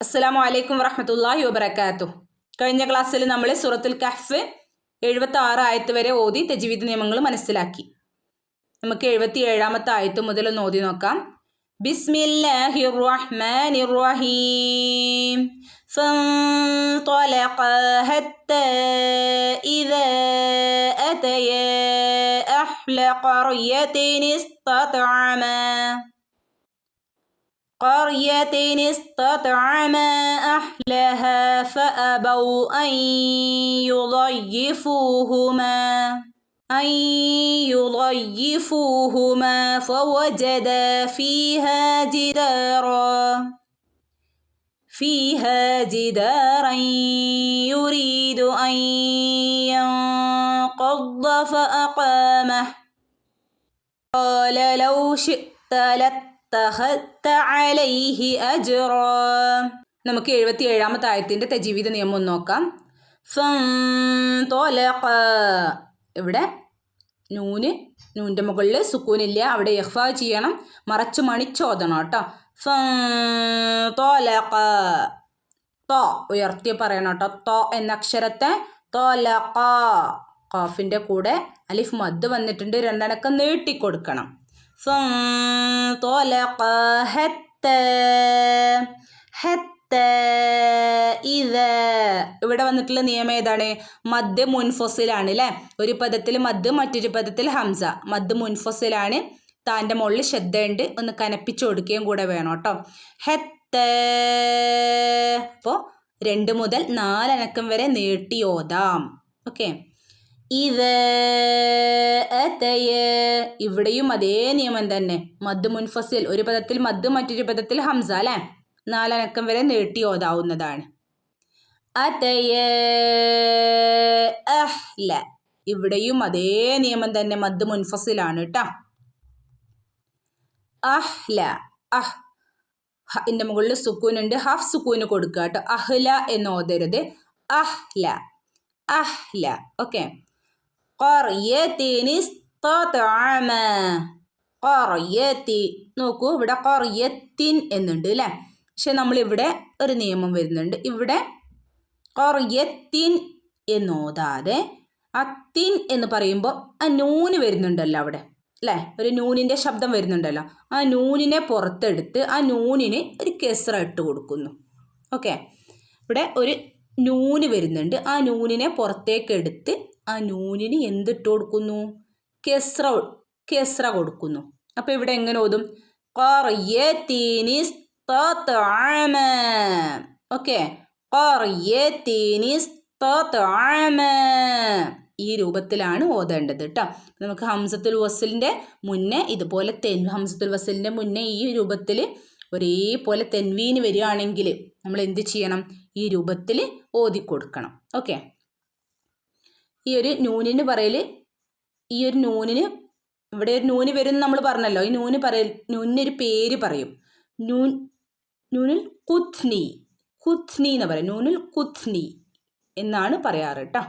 അസ്സലാമു അലൈക്കും വറഹ്മത്തുള്ളാഹി വബറകാതുഹു. കഴിഞ്ഞ ക്ലാസ്സിൽ നമ്മൾ സൂറത്തുൽ കഹ്ഫ് 76 ആയത്ത് വരെ ഓതി തജ്വീദ് നിയമങ്ങൾ മനസ്സിലാക്കി. നമുക്ക് 77ാമത്തെ ആയത്ത് മുതൽ ഒന്ന് ഓതി നോക്കാം. ബിസ്മില്ലാഹിർ റഹ്മാനിർ റഹീം. ഫൻതലഖാ ഹത്താ ഇദാ അതയാ അഹ്ല ഖർയത്തിൻ استطعما أهلها فأبوا أن يضيفوهما فوجدا فيها جدارا يريد أن ينقض فأقامه قال لو شئت لاتخذت عليه أجرا. നമുക്ക് 77ാമത്തെ ആയത്തിന്റെ തജ്വീദ് നിയമം ഒന്ന് നോക്കാം. ഫൻതലഖ, ഇവിടെ നൂന്റെ മുകളിൽ സുക്കൂനില്ല, അവിടെ ഇഖ്ഫാ ചെയ്യണം, മറച്ചു മണിച്ചോദണം കേട്ടോ. ഫൻതലഖ, തോ ഉയർത്തി പറയണം കേട്ടോ. തോ എന്ന അക്ഷരത്തെ തലഖ, ഖാഫിന്റെ കൂടെ അലിഫ് മദ് വന്നിട്ടുണ്ട്, രണ്ടനക്കം നീട്ടിക്കൊടുക്കണം. فانطلقا حتى إذا, ഇവിടെ വന്നിട്ടുള്ള നിയമം ഏതാണ്? മദ് മുൻഫസിലാണ് അല്ലേ. ഒരു പദത്തിൽ മദ്, മറ്റൊരു പദത്തിൽ ഹംസ. മദ് മുൻഫസിലാണ്, താൻ്റെ മുകളിൽ ശ്രദ്ധ ഉണ്ട്, ഒന്ന് കനപ്പിച്ചു കൊടുക്കുകയും കൂടെ വേണം കേട്ടോ. ഹെത്ത, അപ്പോൾ 2 മുതൽ 4 അനക്കം വരെ നീട്ടി ഓതാം. ഓക്കെ. ഇവിടെയും അതേ നിയമം തന്നെ. മദ് മുൻഫസിൽ, ഒരു പദത്തിൽ മദ്, മറ്റൊരു പദത്തിൽ ഹംസ അല്ലേ. 4 അനക്കം വരെ നീട്ടി ഓതാവുന്നതാണ്. അഹ്ല, ഇവിടെയും അതേ നിയമം തന്നെ, മദ് മുൻഫസിലാണ് കേട്ടോ. അഹ്ല, ന്റെ മുകളിൽ സുക്കൂനുണ്ട്, ഹാഫ് സുക്കൂന് കൊടുക്കുക കേട്ടോ. അഹ്ല എന്ന് ഓതരുത്, അഹ്ല. ഓക്കെ. നോക്കൂ, ഇവിടെ ഖർയത്തിൻ എന്നുണ്ട് അല്ലേ. പക്ഷെ നമ്മളിവിടെ ഒരു നിയമം വരുന്നുണ്ട്. ഇവിടെ ഖർയത്തിൻ എന്നോതാതെ അത്തിൻ എന്ന് പറയുമ്പോൾ ആ നൂന് വരുന്നുണ്ടല്ലോ അവിടെ അല്ലേ, ഒരു നൂനിൻ്റെ ശബ്ദം വരുന്നുണ്ടല്ലോ. ആ നൂനിനെ പുറത്തെടുത്ത് ആ നൂനിന് ഒരു കെസ്റ ഇട്ട് കൊടുക്കുന്നു. ഓക്കെ. ഇവിടെ ഒരു നൂന് വരുന്നുണ്ട്, ആ നൂനിനെ പുറത്തേക്ക് എടുത്ത് ആ നൂനിന് എന്തിട്ട് കൊടുക്കുന്നു? കെസ്റ കൊടുക്കുന്നു. അപ്പോൾ ഇവിടെ എങ്ങനെ ഓതും? ഓക്കെ. ഈ രൂപത്തിലാണ് ഓതേണ്ടത് കേട്ടോ. നമുക്ക് ഹംസത്തുൽ വസ്ലിൻ്റെ മുന്നേ ഇതുപോലെ ഹംസത്തുൽ വസ്ലിൻ്റെ മുന്നേ ഈ രൂപത്തിൽ ഒരേപോലെ തെൻവീന് വരികയാണെങ്കിൽ നമ്മൾ എന്ത് ചെയ്യണം? ഈ രൂപത്തിൽ ഓതിക്കൊടുക്കണം. ഓക്കെ. ഈ ഒരു നൂനിന് പറയൽ, ഈ ഒരു നൂനിന് ഇവിടെ ഒരു നൂന് വരും നമ്മൾ പറഞ്ഞല്ലോ. ഈ നൂനിനൊരു പേര് പറയും. നൂനുൽ കുത്നി എന്ന് പറയും. നൂനുൽ കുത്നി എന്നാണ് പറയാറ് കേട്ടോ.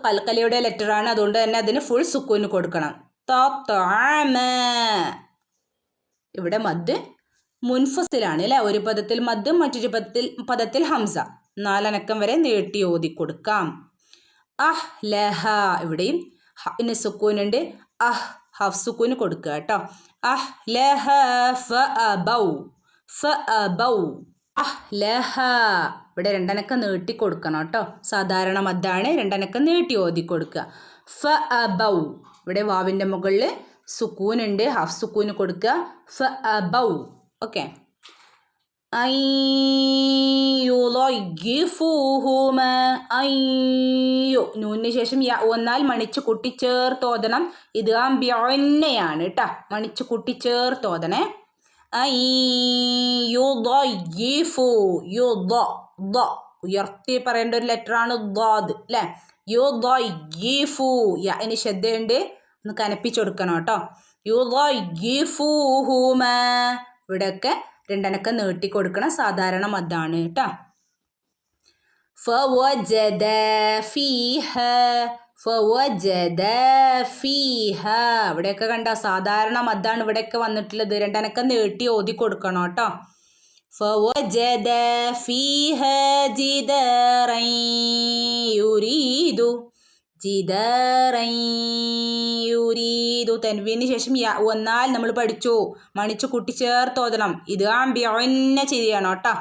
കൽക്കലയുടെ ലെറ്ററാണ്, അതുകൊണ്ട് തന്നെ അതിന് ഫുൾ സുക്കൂന് കൊടുക്കണം. ഇവിടെ മദ് മുൻഫസിലാണ് അല്ലേ. ഒരു പദത്തിൽ മദ്, മറ്റൊരു പദത്തിൽ ഹംസ. 4 അനക്കം വരെ നീട്ടി ഓതി കൊടുക്കാം. അഹ്ലഹ, ഇവിടെയും ഇന്ന് സുക്കൂനുണ്ട്, ഹാഫ് സുക്കൂന് കൊടുക്കുക കേട്ടോ. അഹ്ലഹ ഫഅബൗ. അഹ്ലഹ, ഇവിടെ 2 അനക്കം നീട്ടി കൊടുക്കണം കേട്ടോ. സാധാരണ മദ്ദാണ്, 2 അനക്കം നീട്ടി ഓതി കൊടുക്കുക. ഫഅബൗ, ഇവിടെ വാവിൻ്റെ മുകളിൽ സുക്കൂനുണ്ട്, ഹാഫ് സുക്കൂന് കൊടുക്കുക. ഫഅബൗ. ഓക്കെ. നൂനിന് ശേഷം യ വന്നാൽ മണിച്ച് കൂട്ടിച്ചേർത്തോതണം. ഇത് അമ്പ്യന്നെയാണ് കേട്ടോ, മണിച്ച് കൂട്ടിച്ചേർത്തോതണേ. ഉയർത്തി പറയേണ്ട ഒരു ലെറ്ററാണ് ദാദ് അല്ലേ. യുദയ്യിഫു, യന് ശ്രദ്ധയുണ്ട്, ഒന്ന് കനപ്പിച്ചു കൊടുക്കണം കേട്ടോ. യുദയ്യിഫൂഹുമ, ഇവിടെയൊക്കെ 2 അനക്കം നീട്ടി കൊടുക്കണം, സാധാരണ മദ്ദാണ് കേട്ടോ. ഫവജദ ഫീഹ, ഫവജദ ഫീഹ. ഇവിടെയൊക്കെ കണ്ട സാധാരണ മദ്ദാണ് ഇവിടെയൊക്കെ വന്നിട്ടുള്ളത്. രണ്ടനക്കം നീട്ടി ഓതി കൊടുക്കണം കേട്ടോ. ഫവജദ ഫീഹ ജിദറൻ യുരീദു. ജിദറൻ യുരീദു. തൻവീന് ശേഷം യ വന്നാൽ നമ്മൾ പഠിച്ചു മണിച്ചു കൂട്ടിച്ചേർത്ത് ഓതണം. ഇത് ആംബിയന്നെ ചെയ്യണം കേട്ടോ.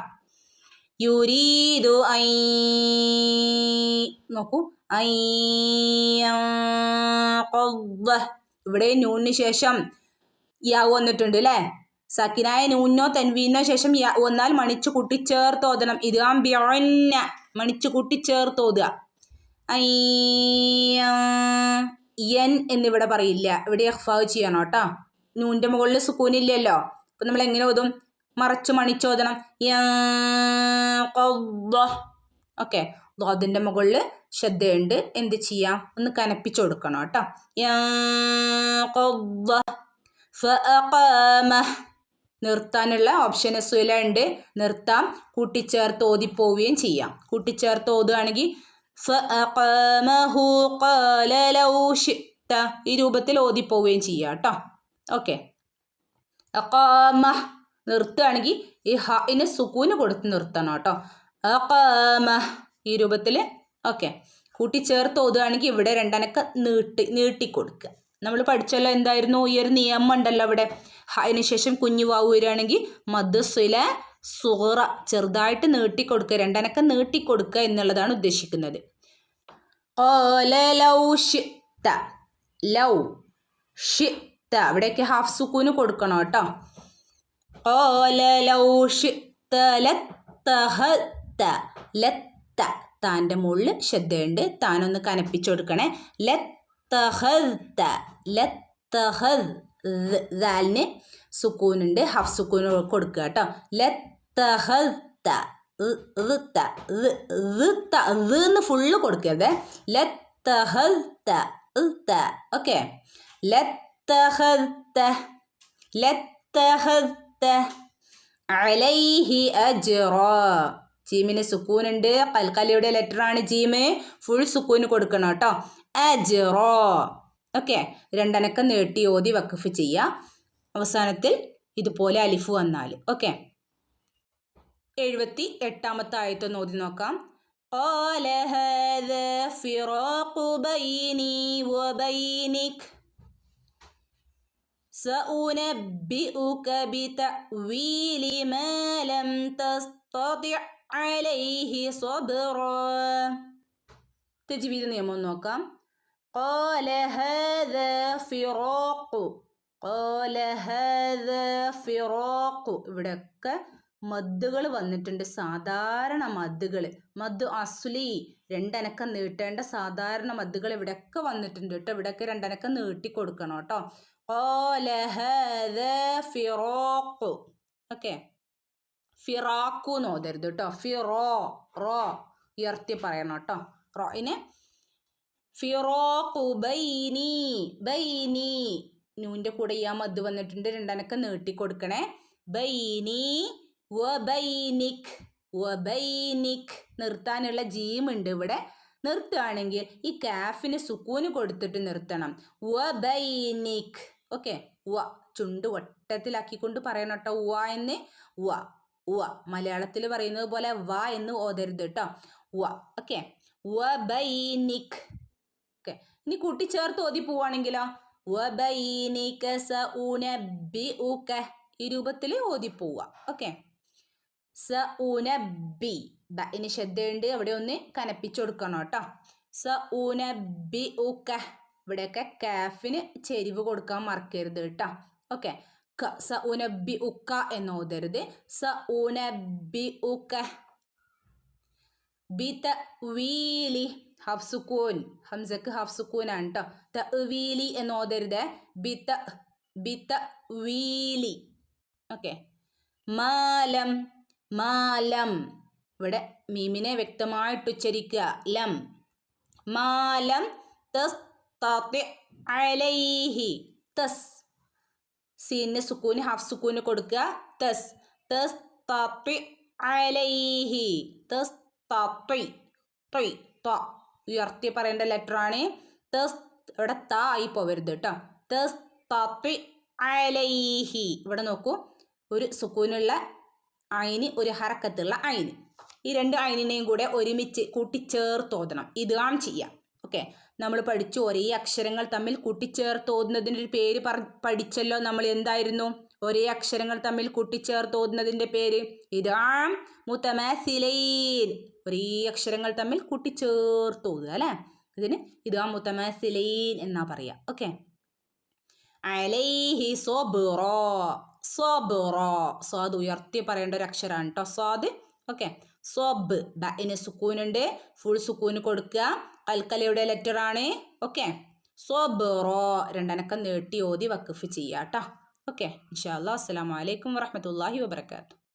യുരീദു ഐ. നോക്കൂ, ഐ. ഇവിടെ നൂനിന് ശേഷം യ വന്നിട്ടുണ്ട് അല്ലേ. സക്കിനായ നൂനോ തൻവീനോ ശേഷം യ വന്നാൽ മണിച്ചു കൂട്ടിച്ചേർത്ത് ഓതണം. ഇത് ആംബിയന്നെ മണിച്ചു കൂട്ടിച്ചേർത്ത് ഓതുക. യൻ എന്നിവിടെ പറയില്ല. ഇവിടെ ഇഖ്ഫാ ചെയ്യണം കേട്ടോ. നൂൻ്റെ മുകളിൽ സുക്കൂനില്ലല്ലോ. അപ്പം നമ്മൾ എങ്ങനെ ഓതും? മറച്ചു മണിച്ചോദനം. ഓക്കെ, അതിൻ്റെ മുകളിൽ ശ്രദ്ധയുണ്ട്. എന്ത് ചെയ്യാം? ഒന്ന് കനപ്പിച്ചു കൊടുക്കണം കേട്ടോ. നിർത്താനുള്ള ഓപ്ഷൻ സുല ഉണ്ട്. നിർത്താം, കൂട്ടിച്ചേർത്ത് ഓതിപ്പോവുകയും ചെയ്യാം. കൂട്ടിച്ചേർത്ത് ഓതുകയാണെങ്കിൽ ഈ രൂപത്തിൽ ഓതിപ്പോവുകയും ചെയ്യാം കേട്ടോ. ഓക്കെ, നിർത്തുകയാണെങ്കിൽ ഈ ഹന് സുക്കൂന് കൊടുത്ത് നിർത്തണം കേട്ടോ. ഈ രൂപത്തിൽ. ഓക്കെ, കൂട്ടിച്ചേർത്ത് ഓതുകയാണെങ്കിൽ ഇവിടെ രണ്ടനക്ക നീട്ടിക്കൊടുക്കുക. നമ്മൾ പഠിച്ചല്ലോ എന്തായിരുന്നു? ഈ ഒരു നിയമം ഉണ്ടല്ലോ ഇവിടെ. ഹന് ശേഷം കുഞ്ഞു വാവ് വരികയാണെങ്കിൽ മദ്സുല സുഹറ ചെറുതായിട്ട് നീട്ടിക്കൊടുക്കുക, രണ്ടനക്ക നീട്ടിക്കൊടുക്കുക എന്നുള്ളതാണ് ഉദ്ദേശിക്കുന്നത്. ലൗ ഷിത്ത ഇവിടേക്ക് ഹാഫ് സുക്കൂന് കൊടുക്കണം കേട്ടോ. താൻ്റെ മുകളിൽ ശ്രദ്ധയുണ്ട്. താനൊന്ന് കനപ്പിച്ചു കൊടുക്കണേ. ലിന് സുക്കൂനുണ്ട്, ഹാഫ് സുക്കൂന് കൊടുക്കുക കേട്ടോ. ഫുള്ള് കൊടുക്കരുത്. ഓക്കെ, അലൈഹി അജ്റാ. ജീമിന് സുക്കൂനുണ്ട്. കൽക്കലിയുടെ ലെറ്ററാണ് ജീമ്. ഫുൾ സുക്കൂന് കൊടുക്കണം കേട്ടോ. അജ്റാ. ഓക്കെ, രണ്ടനക്കം നീട്ടി ഓതി വഖഫ് ചെയ്യുക. അവസാനത്തിൽ ഇതുപോലെ അലിഫ് വന്നാൽ. ഓക്കെ, 78ാമത്തെ ആയത്തൊന്ന് ഓതി നോക്കാം. قال هذا فراق بيني وبينك سأنبئك بتأويل ما لم تستطع عليه صبرا. തജ്വീദ് നിയമം നോക്കാം. قال هذا فراق. قال هذا فراق. ഇവിടെയൊക്കെ മദ്ദുകൾ വന്നിട്ടുണ്ട്. സാധാരണ മദ്ദുകൾ, മദ് അസ്ലി രണ്ടനക്കം നീട്ടേണ്ട സാധാരണ മദ്ദുകൾ ഇവിടെയൊക്കെ വന്നിട്ടുണ്ട് കേട്ടോ. ഇവിടെയൊക്കെ രണ്ടനക്കം നീട്ടി കൊടുക്കണം കേട്ടോ. ഓക്കെ, ഫിറാഖു നോതരുത് കേട്ടോ. റോ ഉയർത്തി പറയണം കേട്ടോ. റോയിനെ ഫിറാഖു ബൈനി. ബൈനി നൂൻ്റെ കൂടെ ഈ മദ് വന്നിട്ടുണ്ട്. രണ്ടനക്കം നീട്ടി കൊടുക്കണേ. ബൈനി വബൈനിക്. വബൈനിക് നിർത്താനുള്ള ജീം ഉണ്ട് ഇവിടെ. നിർത്തുകയാണെങ്കിൽ ഈ കാഫിന് സുക്കൂന് കൊടുത്തിട്ട് നിർത്തണം. വബൈനിക്. ഓക്കെ, വ ചുണ്ട് വട്ടത്തിലാക്കിക്കൊണ്ട് പറയണം കേട്ടോ. വ എന്ന് വ. മലയാളത്തിൽ പറയുന്നത് പോലെ വ എന്ന് ഓതരുത് കേട്ടോ. വ. ഓക്കെ, വബൈനിക്. ഓക്കെ, ഇനി കൂട്ടിച്ചേർത്ത് ഓതി പോവാണെങ്കിലോ വബൈനിക സഉനബ്ബിഉക. ഈ രൂപത്തിൽ ഓതി പോവുക. ഓക്കെ, സഉനബ്ബി. ബഇന് ശ്രദ്ധയുണ്ട്. അവിടെ ഒന്ന് കനപ്പിച്ചു കൊടുക്കണം കേട്ടോ. സഉനബ്ബിഉക. ഇവിടെയൊക്കെ കാഫിന് ചെരിവ് കൊടുക്കാൻ മറക്കരുത് കേട്ടോ. ഓക്കെ, സഉനബ്ബിഉക എന്ന് ഓതരുത്. സഉനബ്ബിഉക ബിതഅ്വീലി. ഹാഫ് സുക്കൂൻ, ഹംസക്ക് ഹാഫ് സുക്കൂനാണ് കേട്ടോ. തഅ്വീലി എന്ന് ഓതരുത്. ബിതഅ്വീലി. ഓക്കെ, മാലം. മാലം ഇവിടെ മീമിനെ വ്യക്തമായിട്ട് ഉച്ചരിക്കുക. ലം. മാലം തസ്തതി അലൈഹി. തസ്. സീന് സുക്കൂന് ഹാഫ് സുക്കൂന് കൊടുക്കുക. തസ്. തസ്തതി അലൈഹി. തസ്തതി. ഉയർത്തി പറയേണ്ട ലെറ്ററാണ്. തസ് ഇവിടെ ത ആയി പോവരുത് കേട്ടോ. തസ്തത്തി അലൈഹി. ഇവിടെ നോക്കൂ, ഒരു സുക്കൂനുള്ള ഐന്, ഒരു ഹറക്കത്തുള്ള ഐന്. ഈ രണ്ട് ഐനിനെയും കൂടെ ഒരുമിച്ച് കൂട്ടിച്ചേർത്ത് ഓതണം. ഇദ്ഗാം ചെയ്യാം. ഓക്കെ, നമ്മൾ പഠിച്ചു ഒരേ അക്ഷരങ്ങൾ തമ്മിൽ കൂട്ടിച്ചേർത്ത് ഓതുന്നതിൻ്റെ ഒരു പേര് പഠിച്ചല്ലോ നമ്മൾ. എന്തായിരുന്നു ഒരേ അക്ഷരങ്ങൾ തമ്മിൽ കൂട്ടിച്ചേർത്ത് ഓതുന്നതിൻ്റെ പേര്? ഇദ്ഗാം മുതമാസിലൈൻ. ഒരേ അക്ഷരങ്ങൾ തമ്മിൽ കൂട്ടിച്ചേർത്ത് ഓതുക അല്ലേ, ഇതിന് ഇദ്ഗാം മുതമാസിലൈൻ എന്നാ പറയാ. ഓക്കെ, അലൈഹി സബ്റോ. സബ്റോ, സ്വാദ് ഉയർത്തി പറയേണ്ട ഒരു അക്ഷരമാണ് കേട്ടോ, സ്വാദ്. ഓക്കെ, സോബ്, ബഇന് സുക്കൂനുണ്ട്, ഫുൾ സുക്കൂന് കൊടുക്കുക. അൽക്കലയുടെ ലെറ്റർ ആണ്. ഓക്കെ, സബ്റോ, രണ്ടനക്കം നീട്ടി ഓതി വഖഫ് ചെയ്യാം കേട്ടോ. ഓക്കെ, ഇൻഷാ അല്ലാഹ്. അസ്സലാമു അലൈക്കും വറഹ്മത്തുള്ളാഹി വബറകാതുഹു.